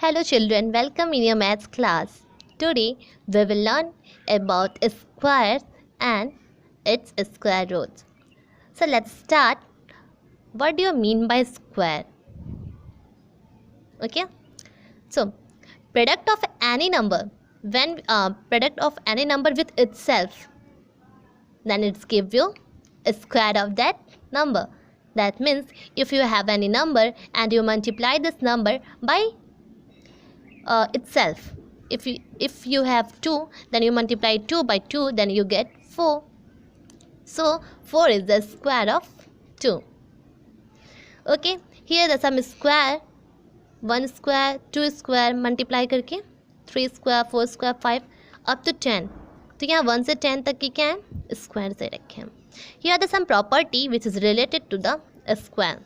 Hello children, welcome in your maths class. Today we will learn about squares and its square roots. So let's start. What do you mean by square? Okay. So product of any number, when product of any number with itself, then it's give you a square of that number. That means if you have any number and you multiply this number by itself, if you have 2, then you multiply 2 by 2, then you get 4. So 4 is the square of 2. Okay, here the sum square, 1 square, 2 square multiply करके 3 square, 4 square, 5 up to 10. तो यहाँ 1 से 10 तक की क्या है, square से रखे हैं. Here the some property which is related to the square.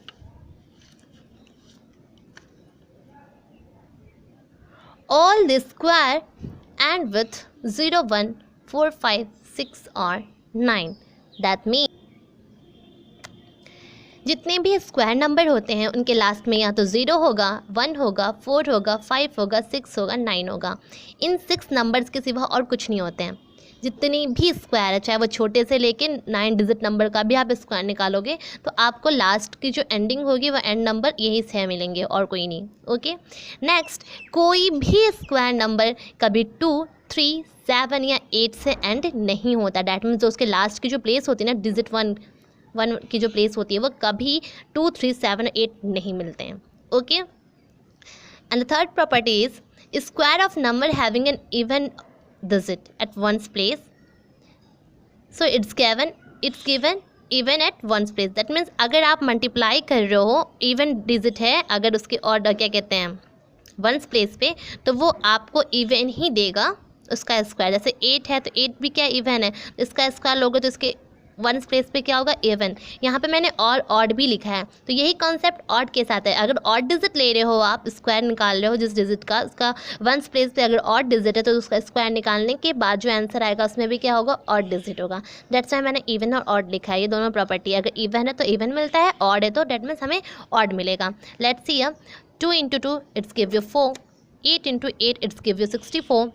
All the square end with 0, 1, 4, 5, 6 or 9. That means जितने भी स्क्वायर नंबर होते हैं उनके लास्ट में या तो 0 होगा, 1 होगा, 4 होगा, 5 होगा, 6 होगा, 9 होगा. इन 6 नंबर्स के सिवा और कुछ नहीं होते हैं. जितनी भी स्क्वायर है, चाहे वो छोटे से लेके 9 डिजिट नंबर का भी आप स्क्वायर निकालोगे तो आपको लास्ट की जो एंडिंग होगी वो एंड नंबर यही से मिलेंगे और कोई नहीं. ओके, नेक्स्ट, कोई भी स्क्वायर नंबर कभी 2, 3, 7 या 8 से एंड नहीं होता. डैट मीन्स जो उसके लास्ट की जो प्लेस होती है ना, डिजिट 1 की जो प्लेस होती है वो कभी 2, 3, 7, 8 नहीं मिलते हैं. Okay, and the third property is square of number having an even digit at one's place. So it's given even at one's place. That means अगर आप मल्टीप्लाई कर रहे हो, इवन डिजिट है, अगर उसके ऑर्डर क्या कहते हैं वंस प्लेस पे, तो वो आपको इवन ही देगा उसका स्क्वायर. जैसे 8 है तो 8 भी क्या इवन है, इसका स्क्वायर लोगे तो इसके वंस प्लेस पे क्या होगा, इवन. यहाँ पे मैंने और ऑड भी लिखा है, तो यही कॉन्सेप्ट ऑड के साथ है. अगर ऑड डिजिट ले रहे हो, आप स्क्वायर निकाल रहे हो जिस डिजिट का, उसका वंस प्लेस पे अगर ऑड डिजिट है तो उसका स्क्वायर निकालने के बाद जो आंसर आएगा उसमें भी क्या होगा, ऑड डिजिट होगा. दैट्स वाई मैंने इवन और ऑड लिखा है. ये दोनों प्रॉपर्टी, अगर इवन है तो इवन मिलता है, ऑड है तो डेट मीन्स हमें ऑड मिलेगा. Let's see, 2 × 2 it's give you 4, 8 × 8 it's give you 64.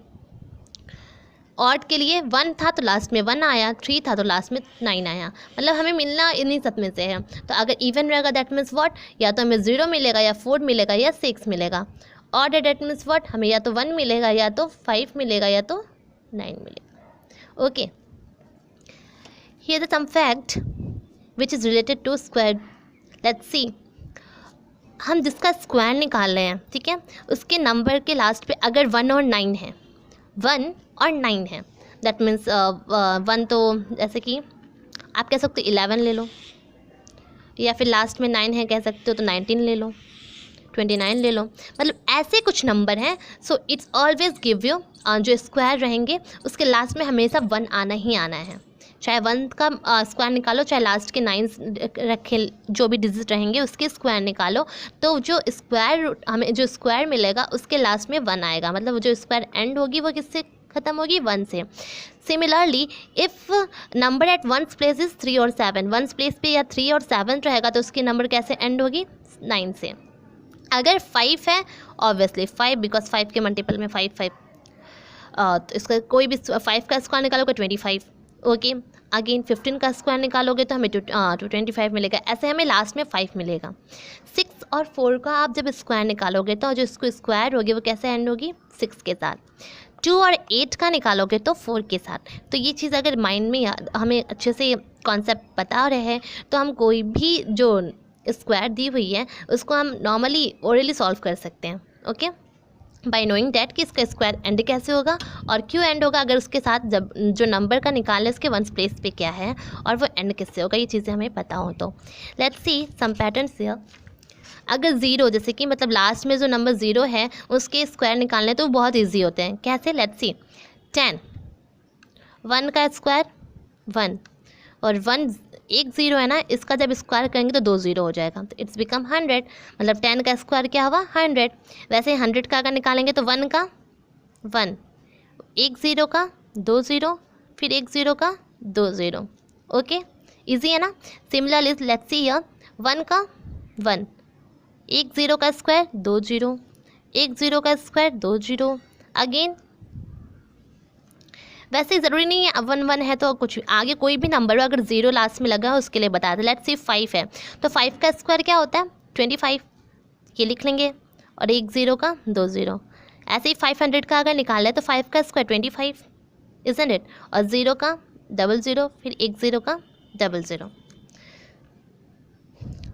Odd के लिए 1 था तो लास्ट में 1 आया, 3 था तो लास्ट में 9 आया. मतलब हमें मिलना इन्हीं सब में से है. तो अगर इवन रहेगा दैट मीन्स व्हाट, या तो हमें 0 मिलेगा या 4 मिलेगा या 6 मिलेगा. ऑड है दैट मीन्स व्हाट, हमें या तो 1 मिलेगा या तो 5 मिलेगा या तो 9 मिलेगा. Okay, here the some fact which is related to square. Let's see, हम जिसका स्क्वायर निकाल रहे हैं, ठीक है, उसके नंबर के लास्ट पे अगर 1 और 9 है, 1 और 9 है, दैट मीन्स 1 तो जैसे कि आप कह सकते हो 11 ले लो, या फिर लास्ट में 9 है कह सकते हो तो 19 ले लो, 29 ले लो. मतलब ऐसे कुछ नंबर हैं. So it's always give you, जो स्क्वायर रहेंगे उसके लास्ट में हमेशा 1 आना ही आना है. चाहे 1 का स्क्वायर निकालो, चाहे लास्ट के 9 रखे, जो भी डिजिट रहेंगे उसके स्क्वायर निकालो, तो जो स्क्वायर हमें जो स्क्वायर मिलेगा उसके लास्ट में 1 आएगा. मतलब जो स्क्वायर एंड होगी वो किससे ख़त्म होगी, 1 से. Similarly if number at ones place is 3 और 7, वंस प्लेस पे या 3 और 7 रहेगा तो उसकी नंबर कैसे एंड होगी, 9 से. अगर 5 है, ऑब्वियसली 5, बिकॉज 5 के मल्टीपल में 5 तो इसका कोई भी 5 का स्क्वायर निकालोगे 25. ओके, अगेन 15 का स्क्वायर निकालोगे तो हमें 225 मिलेगा. ऐसे हमें लास्ट में 5 मिलेगा. 6 और 4 का आप जब स्क्वायर निकालोगे तो जो इसको स्क्वायर होगी वो कैसे एंड होगी, 6 के साथ. 2 और 8 का निकालोगे तो 4 के साथ. तो ये चीज़ अगर माइंड में हमें अच्छे से कॉन्सेप्ट पता रहे तो हम कोई भी जो स्क्वायर दी हुई है उसको हम नॉर्मली ओरली सॉल्व कर सकते हैं. ओके, बाय नोइंग डैट कि इसका स्क्वायर एंड कैसे होगा और क्यों एंड होगा, अगर उसके साथ जब जो नंबर का निकाले उसके वंस प्लेस पे क्या है और वो एंड किससे होगा, ये चीज़ें हमें पता हो. तो let's see some patterns here. अगर 0, जैसे कि मतलब लास्ट में जो नंबर 0 है उसके स्क्वायर निकालने तो बहुत इजी होते हैं. कैसे, लेट्स सी, 10, 1 का स्क्वायर 1, और 1 एक 0 है ना, इसका जब स्क्वायर करेंगे तो 2 0 हो जाएगा, तो इट्स बिकम 100. मतलब 10 का स्क्वायर क्या हुआ, 100. वैसे 100 का अगर निकालेंगे तो 1 का 1, एक 0 का 2 0, फिर एक 0 का 2 0. ओके, ईजी है ना. सिमिलरली लेट्स सी हियर, 1 का 1, एक 0 का स्क्वायर 2 0, एक ज़ीरो का स्क्वायर 2 ज़ीरो। अगेन वैसे ज़रूरी नहीं है 1 1 है तो कुछ आगे कोई भी नंबर हो, अगर ज़ीरो लास्ट में लगा है उसके लिए बता दें। लेट्स सी 5 है तो 5 का स्क्वायर क्या होता है 25, ये लिख लेंगे, और एक ज़ीरो का 2 ज़ीरो। ऐसे ही 500 का अगर निकाला है तो 5 का स्क्वायर 25, इजंट इट, और ज़ीरो का 00, फिर एक ज़ीरो का 00।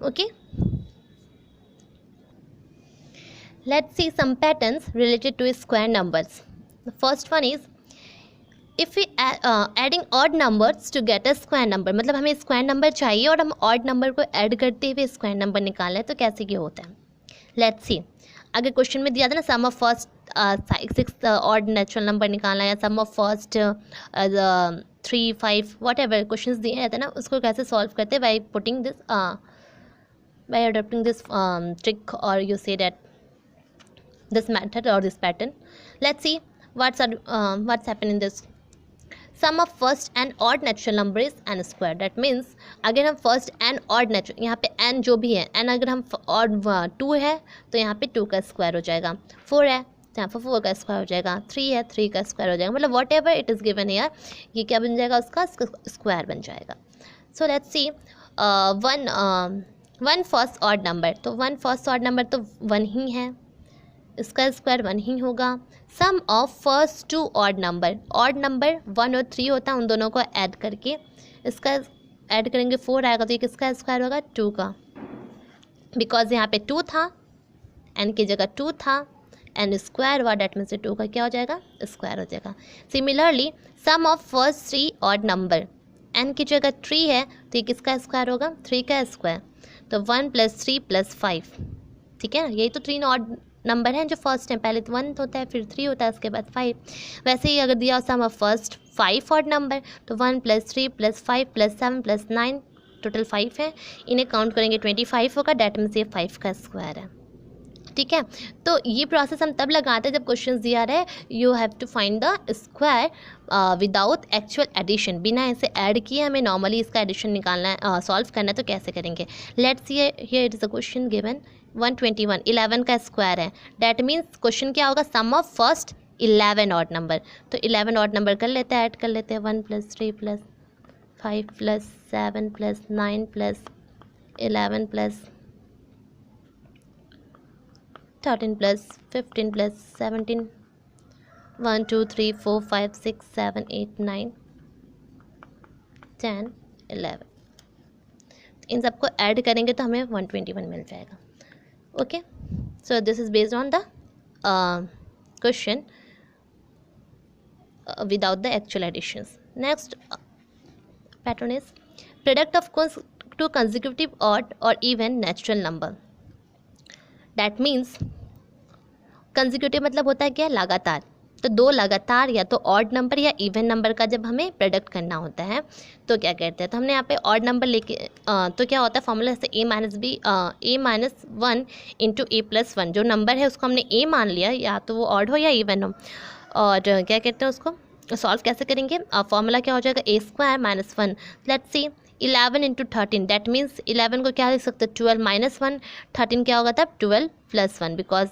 Okay, let's see some patterns related to square numbers. The first one is if we adding odd numbers to get a square number, मतलब हमें स्क्वायर नंबर चाहिए और हम ऑड नंबर को ऐड करते हुए स्क्वायर नंबर निकालें तो कैसे ये होता है। लेट्स सी, अगर क्वेश्चन में दिया था ना sum of first 6 odd natural number निकालना, या sum of first 3 5 whatever question दिए रहते हैं ना, उसको कैसे सॉल्व करते हैं by putting this by adopting this trick, और you say that this method or this pattern. Let's see what's happened in this. Sum of first and odd natural number is n square. That means अगर हम first and odd natural, यहाँ पे n जो भी है n, अगर हम odd 2 है तो यहाँ पे 2 का स्क्वायर हो जाएगा, 4 है तो यहाँ पर 4 का स्क्वायर हो जाएगा, 3 है 3 का स्क्वायर हो जाएगा, मतलब what ever it is given यार, ये क्या बन जाएगा, उसका स्क्वायर बन जाएगा। So let's see one first odd number, तो वन फर्स्ट ऑड नंबर तो 1 ही है, इसका स्क्वायर 1 ही होगा। सम ऑफ फर्स्ट 2 ऑड नंबर 1 और 3 होता है, उन दोनों को ऐड करके इसका ऐड करेंगे 4 आएगा, तो ये किसका स्क्वायर होगा 2 का, बिकॉज यहाँ पे 2 था, n की जगह 2 था, n स्क्वायर हुआ, डेट मीन्स 2 का क्या हो जाएगा स्क्वायर हो जाएगा। Similarly sum of first 3 odd number, n की जगह 3 है तो ये किसका स्क्वायर होगा 3 का स्क्वायर, तो 1 + 3 + 5, ठीक है, यही तो 3 ऑड नंबर हैं जो फर्स्ट हैं, पहले तो 1 होता है फिर 3 होता है उसके बाद 5। वैसे ही अगर दिया सम ऑफ फर्स्ट 5 ऑड नंबर तो 1 + 3 + 5 + 7 + 9, टोटल 5 है, इन्हें काउंट करेंगे 25 होगा, डेट मीन्स ये 5 का स्क्वायर है, ठीक है। तो ये प्रोसेस हम तब लगाते हैं जब क्वेश्चन दिया रहे you have to find the square without actual addition, बिना ऐसे ऐड किए हमें नॉर्मली इसका एडिशन निकालना है, सॉल्व करना है, तो कैसे करेंगे। Let's hear it is a question given 121 11 का स्क्वायर है, डैट मीन्स क्वेश्चन क्या होगा सम ऑफ फर्स्ट 11 ऑड नंबर, तो 11 ऑड नंबर कर लेते हैं, ऐड कर लेते हैं 1 + 3 + 5 + 7 + 9 + 11 + 13 + 15 + 17 1 2 3 4 5 6 7 8 9 10 11, इन सबको ऐड करेंगे तो हमें 121 मिल जाएगा। Okay, so this is based on the question without the actual additions. Next pattern is product of two consecutive odd or even natural number. That means consecutive मतलब होता है क्या लगातार, तो दो लगातार या तो ऑड नंबर या इवन नंबर का जब हमें प्रोडक्ट करना होता है तो क्या कहते हैं, तो हमने यहाँ पे ऑड नंबर लेके तो क्या होता है फॉर्मूला से a - b a-1 × a+1, जो नंबर है उसको हमने a मान लिया, या तो वो ऑड हो या इवन हो, और क्या कहते हैं उसको सॉल्व कैसे करेंगे, फॉर्मूला क्या हो जाएगा a² - 1। Let's see 11 × 13, that means 11 को क्या लिख सकते हैं 12 - 1, 13 क्या होगा तब 12 + 1, बिकॉज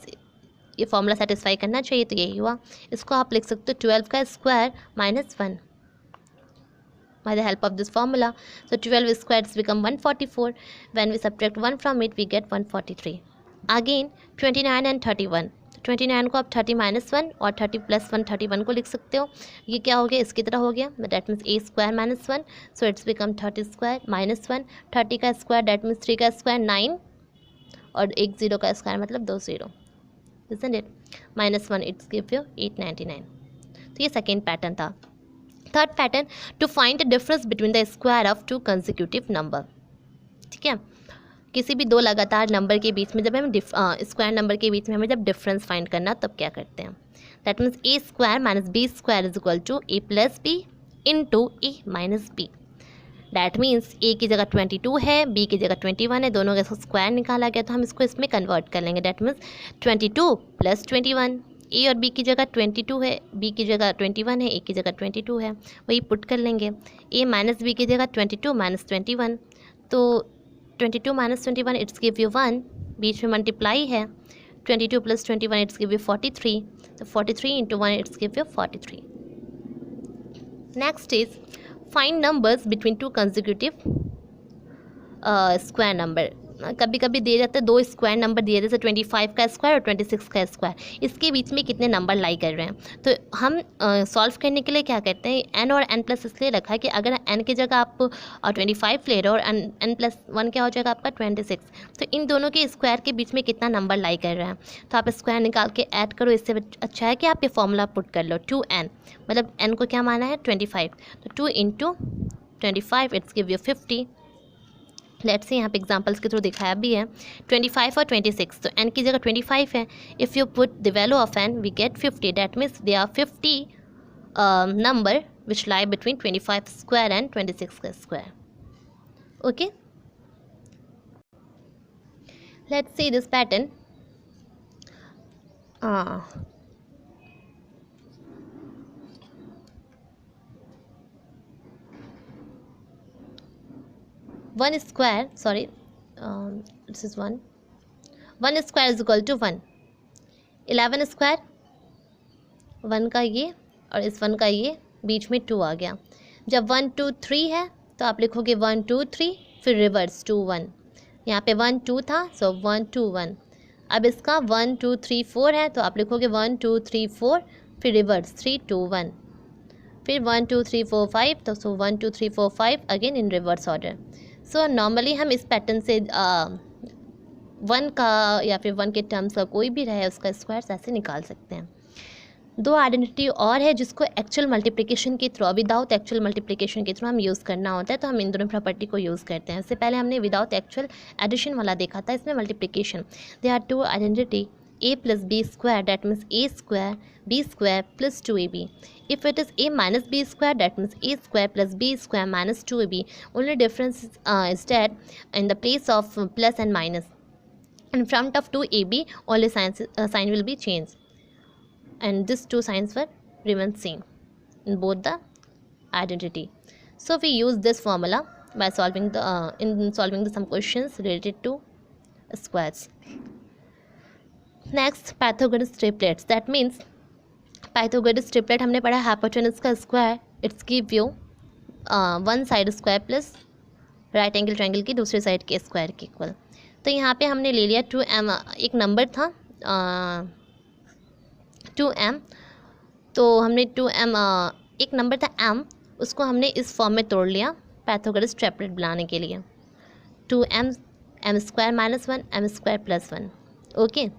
ये फॉर्मूला सेटिस्फाई करना चाहिए, तो यही हुआ। इसको आप लिख सकते हो 12 का square - 1 by the help of this formula. So 12 squares become 144, when we subtract 1 from it we get 143। Again 29 and 31, 29 को आप 30 - 1 और 30 + 1 31 को लिख सकते हो, ये क्या हो गया इसकी तरह हो गया, that means a² - 1, so it's become 30² - 1, 30 का स्क्वायर दैट मीन्स 3 का स्क्वायर 9, और एक 0 का स्क्वायर मतलब 2 0, isn't it, -1 it's give you 899। तो ये सेकेंड पैटर्न था। Third pattern, to find the difference between the square of 2 consecutive number, ठीक है, किसी भी दो लगातार नंबर के बीच में जब हमें स्क्वायर नंबर के बीच में हमें जब डिफरेंस फाइंड करना तब क्या करते हैं, that means a² - b² is equal to a + b × a - b, that means a की जगह 22 है, b की जगह 21 है, दोनों का स्क्वायर निकाला गया तो हम इसको इसमें कन्वर्ट कर लेंगे, डैट मीन्स 22 + 21, a और b की जगह 22 है, b की जगह 21 है, a की जगह 22 है, वही पुट कर लेंगे, a - b की जगह 22 - 21, तो 22 - 21 इट्स गिव यू 1, बीच में मल्टीप्लाई है, 22 plus 21, it's give you 43. So 43 into 1, it's give you 43. Next is find numbers between two consecutive square number. कभी कभी दिए जाते हैं दो स्क्वायर नंबर दिए, जैसे 25 का स्क्वायर और 26 का स्क्वायर, इसके बीच में कितने नंबर लाई कर रहे हैं. तो हम सॉल्व करने के लिए क्या करते हैं, n और n प्लस इसलिए रखा है कि अगर n की जगह आप 25 ले रहे हो और n प्लस 1 क्या हो जाएगा आपका 26, तो इन दोनों के स्क्वायर के बीच में कितना नंबर लाई कर रहे हैं. तो आप स्क्वायर निकाल के ऐड करो, इससे अच्छा है कि आप ये फॉर्मूला पुट कर लो. 2n मतलब n को क्या माना है 25, तो 2 into 25 it's give you 50. Let's say यहाँ पे एग्जांपल्स के थ्रू दिखाया भी है 25 और 26. तो n की जगह 25 है. If you put the value of n we get 50. That means they are 50 number which lie between 25 square and 26 का square. Okay, let's see this pattern. 1 square, sorry, this is 1. 1 square is equal to 1. 11 square 1 का ये और इस 1 का ये बीच में 2 आ गया. जब 1 2 3 है तो आप लिखोगे 1 2 3, फिर रिवर्स 2 1. यहाँ पे 1 2 था, सो 1 2 1. अब इसका 1 2 3 4 है तो आप लिखोगे 1 2 3 4, फिर रिवर्स 3 2 1, फिर 1 2 3 4 5, तो सो 1 2 3 4 5 again in reverse order. So normally हम इस पैटर्न से 1 का या फिर 1 के टर्म्स का कोई भी रहे उसका स्क्वायर ऐसे निकाल सकते हैं. दो आइडेंटिटी और है जिसको एक्चुअल मल्टीप्लिकेशन के थ्रू, विदाउट एक्चुअल मल्टीप्लिकेशन के थ्रू हम यूज़ करना होता है, तो हम इन दोनों प्रॉपर्टी को यूज़ करते हैं. इससे पहले हमने विदाउट एक्चुअल एडिशन वाला देखा था, इसमें multiplication. They are two identity a plus b square, that means a square b square plus 2ab. If it is a minus b square, that means a square plus b square minus 2ab. Only difference is that in the place of plus and minus, in front of 2ab only sign will be changed, and these two signs will remain same in both the identity. So we use this formula by solving the in solving some questions related to squares. Next Pythagoras triplets. That means Pythagoras triplet हमने पढ़ा hypotenuse का square its give you one side square plus right angle triangle की दूसरी side के square के equal. तो यहाँ पे हमने ले लिया 2m, एक नंबर था 2m, तो हमने 2m एक नंबर था m, उसको हमने इस फॉर्म में तोड़ लिया पाइथागोरस ट्रिपलेट बनाने के लिए. 2m m square minus 1 m square plus 1. Okay,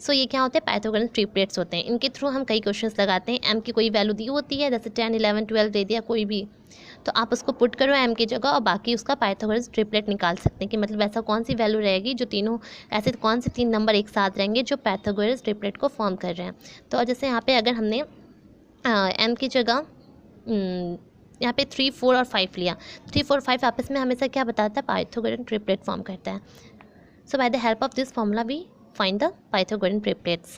so ये क्या होते हैं पाइथागोरस ट्रिपलेट्स होते हैं. इनके थ्रू हम कई क्वेश्चंस लगाते हैं. m की कोई वैल्यू दी होती है, जैसे 10 11 12 दे दिया कोई भी, तो आप उसको पुट करो m की जगह और बाकी उसका पाइथागोरस ट्रिपलेट निकाल सकते हैं कि मतलब ऐसा कौन सी वैल्यू रहेगी जो तीनों, ऐसे कौन से 3 नंबर एक साथ रहेंगे जो पाइथागोरस ट्रिपलेट को फॉर्म कर रहे हैं. तो जैसे यहाँ पे अगर हमने m की जगह यहाँ पे 3 4 और 5 लिया, 3 4 5 आपस में हमेशा क्या बताता है पाइथागोरस ट्रिपलेट फॉर्म करता है. So by the help of this formula we find the Pythagorean triplets.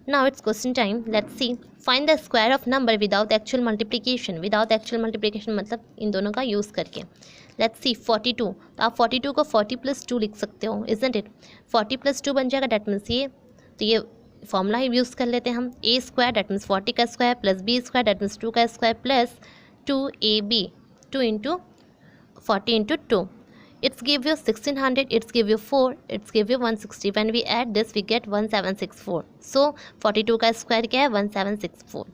Now it's question time. Let's see. Find the square of number without actual multiplication. Without actual multiplication मतलब इन दोनों का use करके. Let's see 42. तो आप 42 को 40 plus 2 लिख सकते हो, isn't it? 40 plus 2 बन जाएगा, that means ये, तो ये फॉर्मूला ही यूज़ कर लेते हैं हम. a स्क्वायर that means 40 का square plus b square that means 2 का square plus 2ab, 2 into 40 into 2. It's give you 1600, it's give you 4, it's give you 160. When we add this we get 1764. So 42 का square क्या है 1764.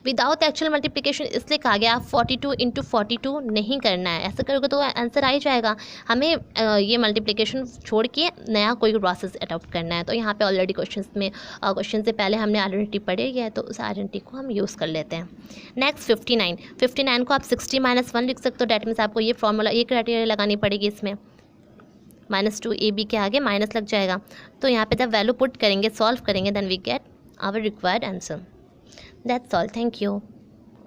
Without actual multiplication इसलिए कहा गया, आप 42 into 42 नहीं करना है. ऐसा करोगे तो आंसर आ ही जाएगा. हमें ये मल्टीप्लिकेशन छोड़ के नया कोई प्रोसेस अडॉप्ट करना है. तो यहाँ पे ऑलरेडी क्वेश्चन से पहले हमने आइडेंटिटी पढ़ी है, तो उस आइडेंटिटी को हम यूज़ कर लेते हैं. नेक्स्ट 59 को आप 60 - 1 लिख सकते हो. डैट मीन्स आपको ये फॉर्मूला, ये क्राइटेरिया लगानी पड़ेगी. इसमें -2ab के आगे माइनस लग जाएगा. तो यहाँ पे जब वैल्यू पुट करेंगे, सॉल्व करेंगे, then we get our required answer. That's all. Thank you.